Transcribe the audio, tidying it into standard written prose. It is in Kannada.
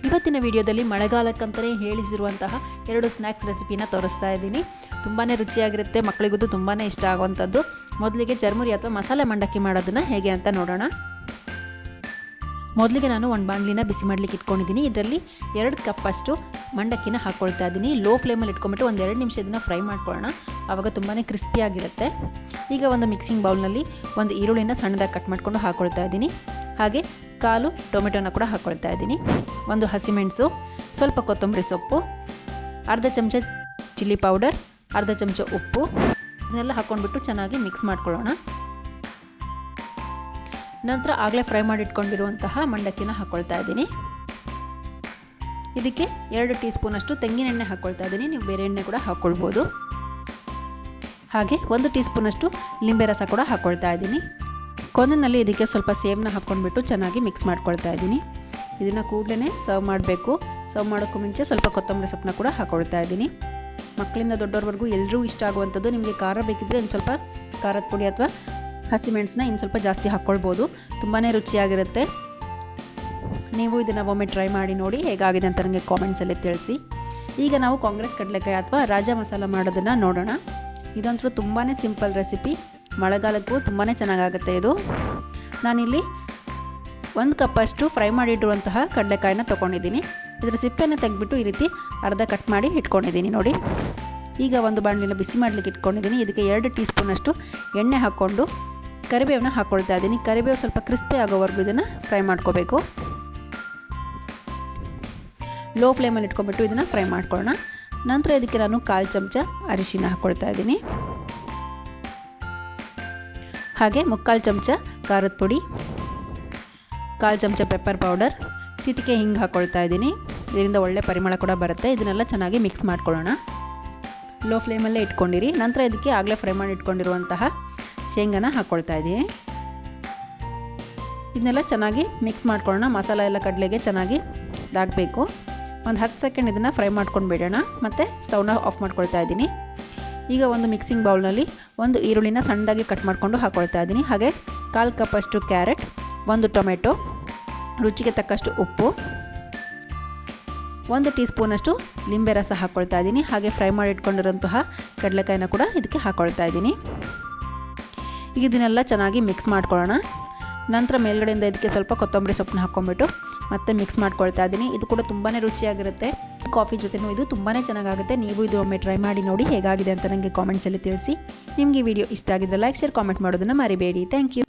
ಇವತ್ತಿನ ವಿಡಿಯೋದಲ್ಲಿ ಮಳೆಗಾಲಕ್ಕಂತಲೇ ಹೇಳಿಸಿರುವಂತಹ 2 ಸ್ನ್ಯಾಕ್ಸ್ ರೆಸಿಪಿನ ತೋರಿಸ್ತಾ ಇದ್ದೀನಿ. ತುಂಬಾ ರುಚಿಯಾಗಿರುತ್ತೆ, ಮಕ್ಕಳಿಗೂ ತುಂಬಾ ಇಷ್ಟ ಆಗುವಂಥದ್ದು. ಮೊದಲಿಗೆ ಚರ್ಮುರಿ ಅಥವಾ ಮಸಾಲೆ ಮಂಡಕ್ಕಿ ಮಾಡೋದನ್ನು ಹೇಗೆ ಅಂತ ನೋಡೋಣ. ಮೊದಲಿಗೆ ನಾನು ಒಂದು ಬಾಣಲಿನ ಬಿಸಿ ಮಾಡಲಿಕ್ಕೆ ಇಟ್ಕೊಂಡಿದ್ದೀನಿ. ಇದರಲ್ಲಿ 2 ಕಪ್ ಅಷ್ಟು ಮಂಡಕ್ಕಿನ ಹಾಕ್ಕೊಳ್ತಾ ಇದ್ದೀನಿ. ಲೋ ಫ್ಲೇಮಲ್ಲಿ ಇಟ್ಕೊಂಬಿಟ್ಟು ಒಂದು 2 ನಿಮಿಷ ಇದನ್ನು ಫ್ರೈ ಮಾಡ್ಕೊಳ್ಳೋಣ. ಆವಾಗ ತುಂಬಾ ಕ್ರಿಸ್ಪಿಯಾಗಿರುತ್ತೆ. ಈಗ ಒಂದು ಮಿಕ್ಸಿಂಗ್ ಬೌಲ್ನಲ್ಲಿ ಒಂದು ಈರುಳ್ಳಿನ ಸಣ್ಣದಾಗಿ ಕಟ್ ಮಾಡಿಕೊಂಡು ಹಾಕ್ಕೊಳ್ತಾ ಇದ್ದೀನಿ. ಹಾಗೆ 1/4 ಟೊಮೆಟೊನ ಕೂಡ ಹಾಕ್ಕೊಳ್ತಾ ಇದ್ದೀನಿ. ಒಂದು ಹಸಿಮೆಣಸು, ಸ್ವಲ್ಪ ಕೊತ್ತಂಬರಿ ಸೊಪ್ಪು, ಅರ್ಧ ಚಮಚ ಚಿಲ್ಲಿ ಪೌಡರ್, ಅರ್ಧ ಚಮಚ ಉಪ್ಪು, ಇದನ್ನೆಲ್ಲ ಹಾಕ್ಕೊಂಡ್ಬಿಟ್ಟು ಚೆನ್ನಾಗಿ ಮಿಕ್ಸ್ ಮಾಡ್ಕೊಳ್ಳೋಣ. ನಂತರ ಆಗಲೇ ಫ್ರೈ ಮಾಡಿ ಇಟ್ಕೊಂಡಿರುವಂತಹ ಮಂಡಕ್ಕಿನ ಹಾಕ್ಕೊಳ್ತಾ ಇದ್ದೀನಿ. ಇದಕ್ಕೆ 2 ಟೀ ಸ್ಪೂನ್ ಅಷ್ಟು ತೆಂಗಿನ ಎಣ್ಣೆ ಹಾಕ್ಕೊಳ್ತಾ ಇದ್ದೀನಿ. ನೀವು ಬೇರೆ ಎಣ್ಣೆ ಕೂಡ ಹಾಕ್ಕೊಳ್ಬೋದು. ಹಾಗೆ 1 ಟೀ ಸ್ಪೂನ್ ಅಷ್ಟು ಲಿಂಬೆ ರಸ ಕೂಡ ಹಾಕ್ಕೊಳ್ತಾ ಇದ್ದೀನಿ. ಕೊನೆಯಲ್ಲಿ ಇದಕ್ಕೆ ಸ್ವಲ್ಪ ಸೇವನ್ನ ಹಾಕ್ಕೊಂಡ್ಬಿಟ್ಟು ಚೆನ್ನಾಗಿ ಮಿಕ್ಸ್ ಮಾಡ್ಕೊಳ್ತಾ ಇದ್ದೀನಿ. ಇದನ್ನು ಕೂಡಲೇ ಸರ್ವ್ ಮಾಡಬೇಕು. ಸರ್ವ್ ಮಾಡೋಕ್ಕೂ ಮುಂಚೆ ಸ್ವಲ್ಪ ಕೊತ್ತಂಬರಿ ಸೊಪ್ಪನ್ನ ಕೂಡ ಹಾಕ್ಕೊಳ್ತಾ ಇದ್ದೀನಿ. ಮಕ್ಕಳಿಂದ ದೊಡ್ಡವ್ರವರೆಗೂ ಎಲ್ಲರೂ ಇಷ್ಟ ಆಗುವಂಥದ್ದು. ನಿಮಗೆ ಖಾರ ಬೇಕಿದ್ದರೆ ಇನ್ನು ಸ್ವಲ್ಪ ಖಾರದ ಪುಡಿ ಅಥವಾ ಹಸಿಮೆಣಸನ್ನ ಇನ್ನು ಸ್ವಲ್ಪ ಜಾಸ್ತಿ ಹಾಕ್ಕೊಳ್ಬೋದು. ತುಂಬಾ ರುಚಿಯಾಗಿರುತ್ತೆ. ನೀವು ಇದನ್ನು ಒಮ್ಮೆ ಟ್ರೈ ಮಾಡಿ ನೋಡಿ, ಹೇಗಾಗಿದೆ ಅಂತ ನನಗೆ ಕಾಮೆಂಟ್ಸಲ್ಲಿ ತಿಳಿಸಿ. ಈಗ ನಾವು ಕಾಂಗ್ರೆಸ್ ಕಡಲೆಕಾಯಿ ಅಥವಾ ರಾಜ ಮಸಾಲ ಮಾಡೋದನ್ನು ನೋಡೋಣ. ಇದಂತೂ ತುಂಬಾ ಸಿಂಪಲ್ ರೆಸಿಪಿ. ಮಳೆಗಾಲಕ್ಕೂ ತುಂಬಾ ಚೆನ್ನಾಗಾಗುತ್ತೆ ಇದು. ನಾನಿಲ್ಲಿ 1 ಕಪ್ಪಷ್ಟು ಫ್ರೈ ಮಾಡಿಟ್ಟಿರುವಂತಹ ಕಡಲೆಕಾಯಿನ ತೊಗೊಂಡಿದ್ದೀನಿ. ಇದರ ಸಿಪ್ಪೆನ ತೆಗೆದ್ಬಿಟ್ಟು ಈ ರೀತಿ ಅರ್ಧ ಕಟ್ ಮಾಡಿ ಇಟ್ಕೊಂಡಿದ್ದೀನಿ ನೋಡಿ. ಈಗ ಒಂದು ಬಾಣಲಿನ ಬಿಸಿ ಮಾಡಲಿಕ್ಕೆ ಇಟ್ಕೊಂಡಿದ್ದೀನಿ. ಇದಕ್ಕೆ 2 ಟೀ ಸ್ಪೂನಷ್ಟು ಎಣ್ಣೆ ಹಾಕ್ಕೊಂಡು ಕರಿಬೇವನ್ನ ಹಾಕ್ಕೊಳ್ತಾ ಇದ್ದೀನಿ. ಕರಿಬೇವು ಸ್ವಲ್ಪ ಕ್ರಿಸ್ಪಿ ಆಗೋವರೆಗೂ ಇದನ್ನು ಫ್ರೈ ಮಾಡ್ಕೋಬೇಕು. ಲೋ ಫ್ಲೇಮಲ್ಲಿ ಇಟ್ಕೊಂಡ್ಬಿಟ್ಟು ಇದನ್ನು ಫ್ರೈ ಮಾಡ್ಕೊಳ್ಳೋಣ. ನಂತರ ಇದಕ್ಕೆ ನಾನು 1/4 ಚಮಚ ಅರಿಶಿನ ಹಾಕ್ಕೊಳ್ತಾ ಇದ್ದೀನಿ. ಹಾಗೆ 3/4 ಚಮಚ ಖಾರದ ಪುಡಿ, 1/4 ಚಮಚ ಪೆಪ್ಪರ್ ಪೌಡರ್, ಚಿಟಿಕೆ ಹಿಂಗೆ ಹಾಕ್ಕೊಳ್ತಾ ಇದ್ದೀನಿ. ಇದರಿಂದ ಒಳ್ಳೆ ಪರಿಮಳ ಕೂಡ ಬರುತ್ತೆ. ಇದನ್ನೆಲ್ಲ ಚೆನ್ನಾಗಿ ಮಿಕ್ಸ್ ಮಾಡ್ಕೊಳ್ಳೋಣ. ಲೋ ಫ್ಲೇಮಲ್ಲೇ ಇಟ್ಕೊಂಡಿರಿ. ನಂತರ ಇದಕ್ಕೆ ಆಗಲೇ ಫ್ರೈ ಮಾಡಿ ಇಟ್ಕೊಂಡಿರುವಂತಹ ಶೇಂಗಾನ ಹಾಕ್ಕೊಳ್ತಾ ಇದ್ದೀನಿ. ಇದನ್ನೆಲ್ಲ ಚೆನ್ನಾಗಿ ಮಿಕ್ಸ್ ಮಾಡ್ಕೊಳ್ಳೋಣ. ಮಸಾಲ ಎಲ್ಲ ಕಡಲೆಗೆ ಚೆನ್ನಾಗಿ ಇದಾಗಬೇಕು. ಒಂದು 10 ಸೆಕೆಂಡ್ ಇದನ್ನು ಫ್ರೈ ಮಾಡ್ಕೊಂಡು ಬಿಡೋಣ. ಮತ್ತು ಸ್ಟವ್ನ ಆಫ್ ಮಾಡ್ಕೊಳ್ತಾ ಇದ್ದೀನಿ. ಈಗ ಒಂದು ಮಿಕ್ಸಿಂಗ್ ಬೌಲ್ನಲ್ಲಿ ಒಂದು ಈರುಳ್ಳಿನ ಸಣ್ಣದಾಗಿ ಕಟ್ ಮಾಡಿಕೊಂಡು ಹಾಕ್ಕೊಳ್ತಾ ಇದ್ದೀನಿ. ಹಾಗೆ 1/4 ಕಪ್ಪಷ್ಟು ಕ್ಯಾರೆಟ್, 1 ಟೊಮೆಟೊ, ರುಚಿಗೆ ತಕ್ಕಷ್ಟು ಉಪ್ಪು, 1 ಟೀ ಸ್ಪೂನಷ್ಟು ಲಿಂಬೆ ರಸ ಹಾಕ್ಕೊಳ್ತಾ ಇದ್ದೀನಿ. ಹಾಗೆ ಫ್ರೈ ಮಾಡಿ ಇಟ್ಕೊಂಡಿರೋಂತಹ ಕಡಲೆಕಾಯಿನ ಕೂಡ ಇದಕ್ಕೆ ಹಾಕ್ಕೊಳ್ತಾ ಇದ್ದೀನಿ. ಈಗ ಇದನ್ನೆಲ್ಲ ಚೆನ್ನಾಗಿ ಮಿಕ್ಸ್ ಮಾಡ್ಕೊಳ್ಳೋಣ. ನಂತರ ಮೇಲ್ಗಡೆಯಿಂದ ಇದಕ್ಕೆ ಸ್ವಲ್ಪ ಕೊತ್ತಂಬರಿ ಸೊಪ್ಪನ್ನ ಹಾಕ್ಕೊಂಬಿಟ್ಟು ಮತ್ತೆ ಮಿಕ್ಸ್ ಮಾಡ್ಕೊಳ್ತಾ ಇದ್ದೀನಿ. ಇದು ಕೂಡ ತುಂಬಾ ರುಚಿಯಾಗಿರುತ್ತೆ. ಕಾಫಿ ಜೊತೆನೂ ಇದು ತುಂಬಾ ಚೆನ್ನಾಗಾಗುತ್ತೆ. ನೀವು ಇದು ಒಮ್ಮೆ ಟ್ರೈ ಮಾಡಿ ನೋಡಿ, ಹೇಗಾಗಿದೆ ಅಂತ ನನಗೆ ಕಾಮೆಂಟ್ಸಲ್ಲಿ ತಿಳಿಸಿ. ನಿಮಗೆ ವಿಡಿಯೋ ಇಷ್ಟ ಆಗಿದ್ರೆ ಲೈಕ್, ಶೇರ್, ಕಾಮೆಂಟ್ ಮಾಡೋದನ್ನು ಮರಿಬೇಡಿ. Thank you.